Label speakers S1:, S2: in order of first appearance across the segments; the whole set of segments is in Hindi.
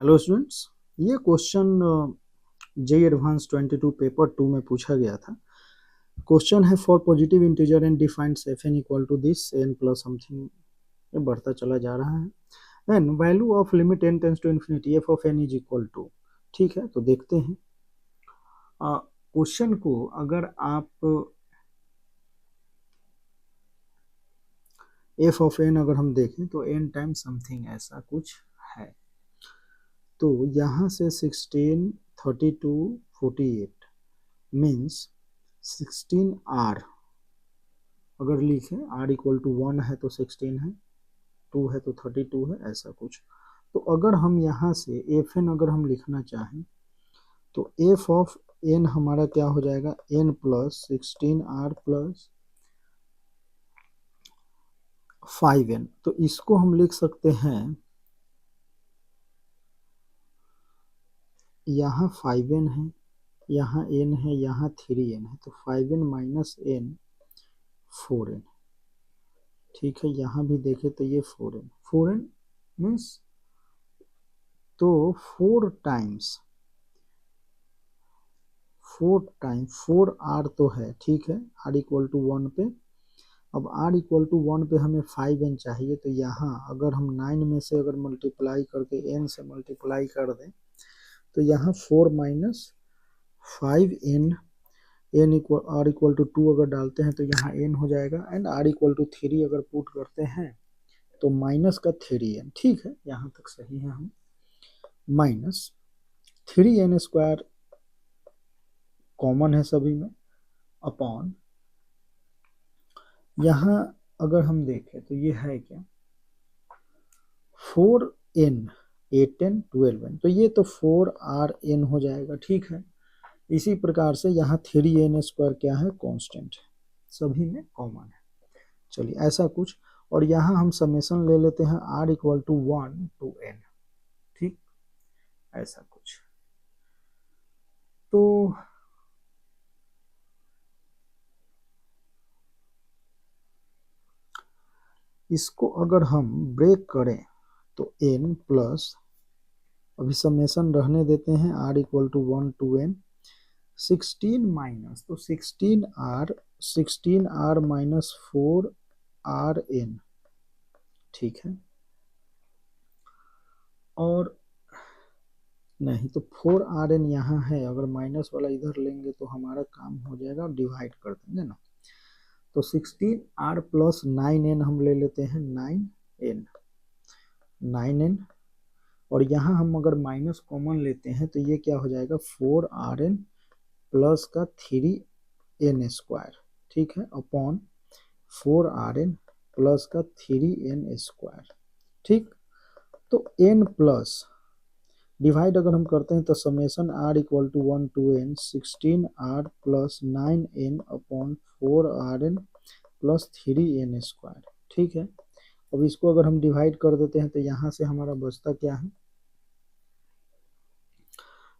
S1: हेलो स्टूडेंट्स, ये क्वेश्चन जेई एडवांस 22 पेपर 2 में पूछा गया था। क्वेश्चन है for positive integer and defines f n equal to this n plus something, ये बढ़ता चला जा रहा है। Then value of limit n tends to infinity f of n is equal to. ठीक है, तो देखते हैं क्वेश्चन को। अगर आप एफ ऑफ एन अगर हम देखें तो एन टाइम समथिंग ऐसा कुछ है। तो यहाँ से 16, 32, 48 मीन्स 16R अगर लिखें, R इक्वल टू 1 है तो 16 है, 2 है तो 32 है, ऐसा कुछ। तो अगर हम यहाँ से एफ एन अगर हम लिखना चाहें तो एफ ऑफ एन हमारा क्या हो जाएगा, N plus 16R plus 5n। तो इसको हम लिख सकते हैं, यहाँ 5n है, यहाँ n है, यहाँ 3n है, तो 5n माइनस n 4n। ठीक है, यहाँ भी देखें तो ये 4n मीन्स तो 4 आर तो है। ठीक है, आर इक्वल टू 1 पे, अब आर इक्वल टू 1 पे हमें 5n चाहिए। तो यहाँ अगर हम 9 में से अगर मल्टीप्लाई करके n से मल्टीप्लाई कर दें तो यहाँ 4 minus 5n, n equal r equal to 2 अगर डालते हैं तो यहाँ n हो जाएगा, एंड आर इक्वल टू 3 अगर पुट करते हैं तो माइनस का 3n। ठीक है, यहाँ तक सही है। हम माइनस 3n स्क्वायर कॉमन है सभी में, अपॉन यहाँ अगर हम देखें तो ये है क्या, 4n 8n 12n, तो ये तो 4rn हो जाएगा। ठीक है, इसी प्रकार से यहाँ 3n स्क्वायर क्या है, कांस्टेंट है, सभी में कॉमन है। चलिए ऐसा कुछ, और यहाँ हम समेशन ले लेते हैं r equal to 1 to n। ठीक, ऐसा कुछ। तो इसको अगर हम ब्रेक करें तो n प्लस, अभी समेशन रहने देते हैं, r equal to 1 to n, 16 minus, तो 16r माइनस 4rn। ठीक है, और नहीं तो 4rn यहाँ है, अगर माइनस वाला इधर लेंगे तो हमारा काम हो जाएगा, और डिवाइड कर देंगे ना। तो 16r प्लस 9n हम ले लेते हैं, 9n, और यहाँ हम अगर माइनस कॉमन लेते हैं तो ये क्या हो जाएगा, 4rn प्लस का 3n स्क्वायर। ठीक है, अपॉन 4rn प्लस का 3n स्क्वायर। ठीक, तो n प्लस डिवाइड अगर हम करते हैं तो summation r equal to 1 to n 16r plus 9n upon 4rn plus 3n square. ठीक है, अब इसको अगर हम डिवाइड कर देते हैं तो यहाँ से हमारा बचता क्या है,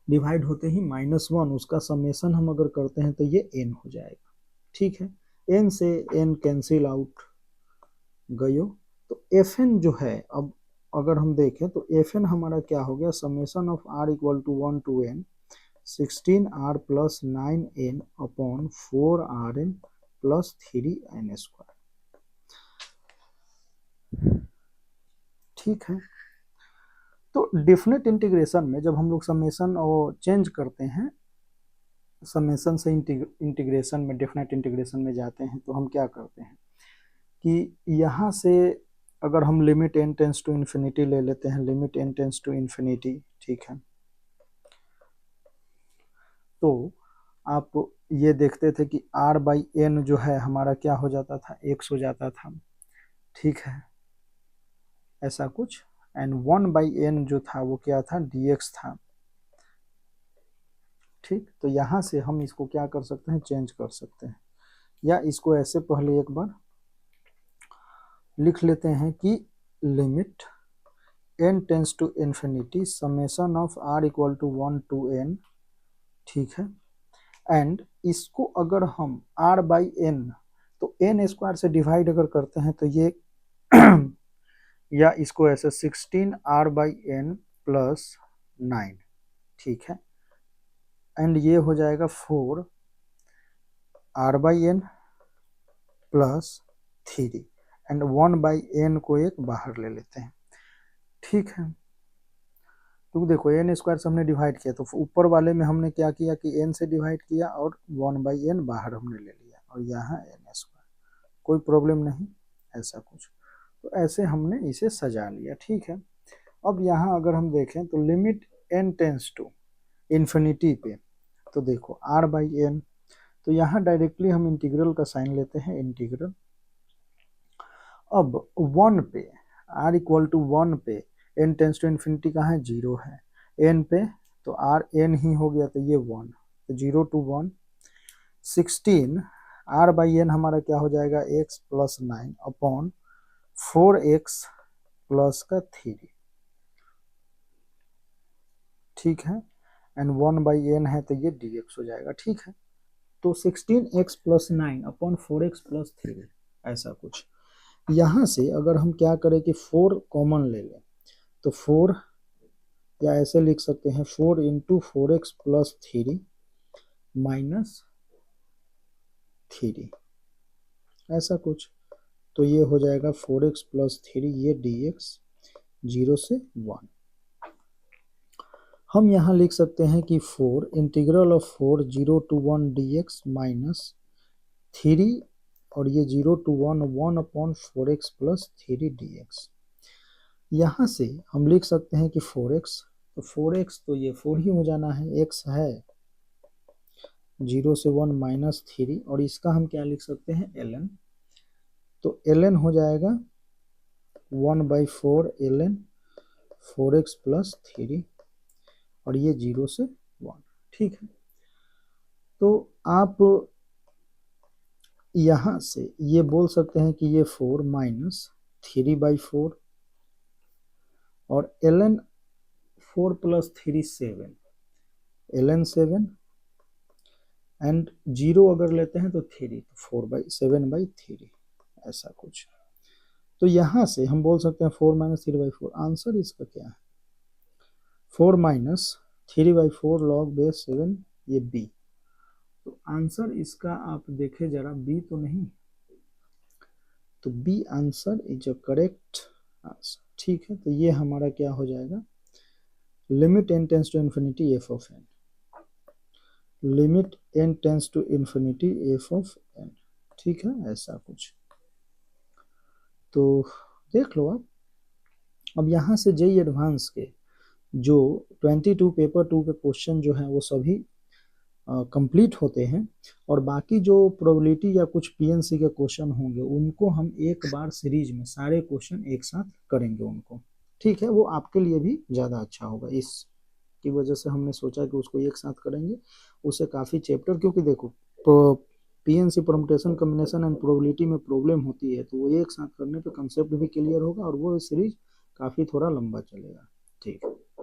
S1: डिवाइड होते ही -1, उसका समेशन हम अगर करते हैं तो ये n हो जाएगा। ठीक है, n से n कैंसिल आउट गयो, तो fn जो है, अब अगर हम देखें तो fn हमारा क्या हो गया, summation of r equal to 1 to n 16r plus 9n upon 4rn plus 3n square. ठीक है, तो डेफिनेट इंटीग्रेशन में जब हम लोग समेशन और चेंज करते हैं, समेशन से इंटीग्रेशन में, डेफिनेट इंटीग्रेशन में जाते हैं, तो हम क्या करते हैं कि यहाँ से अगर हम limit n tends to infinity ले लेते हैं, limit n tends to infinity. ठीक है, तो आप ये देखते थे कि r बाई एन जो है हमारा क्या हो जाता था, x हो जाता था। ठीक है, ऐसा कुछ, एंड 1 बाई एन जो था वो क्या था, dx था। ठीक, तो यहाँ से हम इसको क्या कर सकते हैं, चेंज कर सकते हैं, या इसको ऐसे पहले एक बार लिख लेते हैं कि limit n tends to infinity summation of r equal to 1 to n। ठीक है, एंड इसको अगर हम r बाई एन, तो n स्क्वायर से डिवाइड अगर करते हैं तो ये या इसको ऐसे 16r बाई एन प्लस 9, ठीक है। एंड ये हो जाएगा 4 r/n प्लस 3 एंड 1/n को एक बाहर ले लेते हैं, ठीक है। तो देखो n स्क्वायर से हमने डिवाइड किया, तो ऊपर वाले में हमने क्या किया कि n से डिवाइड किया और 1/n बाहर हमने ले लिया और यहाँ n स्क्वायर, कोई प्रॉब्लम नहीं ऐसा कुछ। तो ऐसे हमने इसे सजा लिया, ठीक है। अब यहाँ अगर हम देखें तो limit n tends to infinity पे, तो देखो r/n, तो यहाँ डायरेक्टली हम इंटीग्रल का साइन लेते हैं, इंटीग्रल। अब 1 पे r इक्वल टू 1 पे n टेंस टू इन्फिनिटी कहाँ है, 0 है। n पे तो r n ही हो गया, तो ये 1, तो 0 to 1, 16 r/n हमारा क्या हो जाएगा, x plus 9 upon 4x plus का 3, ठीक है। एंड 1/n है तो ये dx हो जाएगा, ठीक है। तो 16x plus 9 upon 4x plus 3 ऐसा कुछ। यहाँ से अगर हम क्या करें कि 4 कॉमन ले लें, तो 4 या ऐसे लिख सकते हैं 4 इंटू 4x प्लस 3 माइनस 3 ऐसा कुछ। तो ये हो जाएगा 4x प्लस 3, ये dx 0 से 1। हम यहाँ लिख सकते हैं कि 4 integral of 4 0 to 1 dx minus 3 और ये 0 to 1 1 upon 4x plus 3 dx। यहाँ से हम लिख सकते हैं कि 4x, तो 4x तो ये 4 ही हो जाना है, x है 0 से 1 माइनस 3 और इसका हम क्या लिख सकते हैं, ln। तो ln हो जाएगा 1/4 ln 4x प्लस 3 और ये 0 से 1, ठीक है। तो आप यहाँ से ये बोल सकते हैं कि ये 4 माइनस 3/4 और ln 4 प्लस 3 7, ln 7 एंड 0 अगर लेते हैं तो 3, तो 4/7/3 ऐसा कुछ। तो यहाँ से हम बोल सकते हैं 4 माइनस 3/4, आंसर इसका क्या है, 4 माइनस 3/4 लॉग बेस 7, ये b। तो आंसर इसका आप देखें जरा, b तो नहीं, तो b answer is a correct answer, ठीक है। तो ये हमारा क्या हो जाएगा, limit n tends to infinity f of n, limit n tends to infinity f of n, ठीक है, ऐसा कुछ। तो देख लो आप। अब यहाँ से जेईई एडवांस के जो 22 पेपर 2 के क्वेश्चन जो हैं वो सभी कंप्लीट होते हैं और बाकी जो प्रोबेबिलिटी या कुछ पीएनसी के क्वेश्चन होंगे उनको हम एक बार सीरीज में सारे क्वेश्चन एक साथ करेंगे उनको, ठीक है। वो आपके लिए भी ज़्यादा अच्छा होगा, इसकी वजह से हमने सोचा कि उसको एक साथ करेंगे, उससे काफ़ी चैप्टर, क्योंकि देखो PNC permutation combination and probability में प्रॉब्लम होती है, तो वो एक साथ करने पे कंसेप्ट भी क्लियर होगा और वो सीरीज काफ़ी थोड़ा लंबा चलेगा, ठीक है।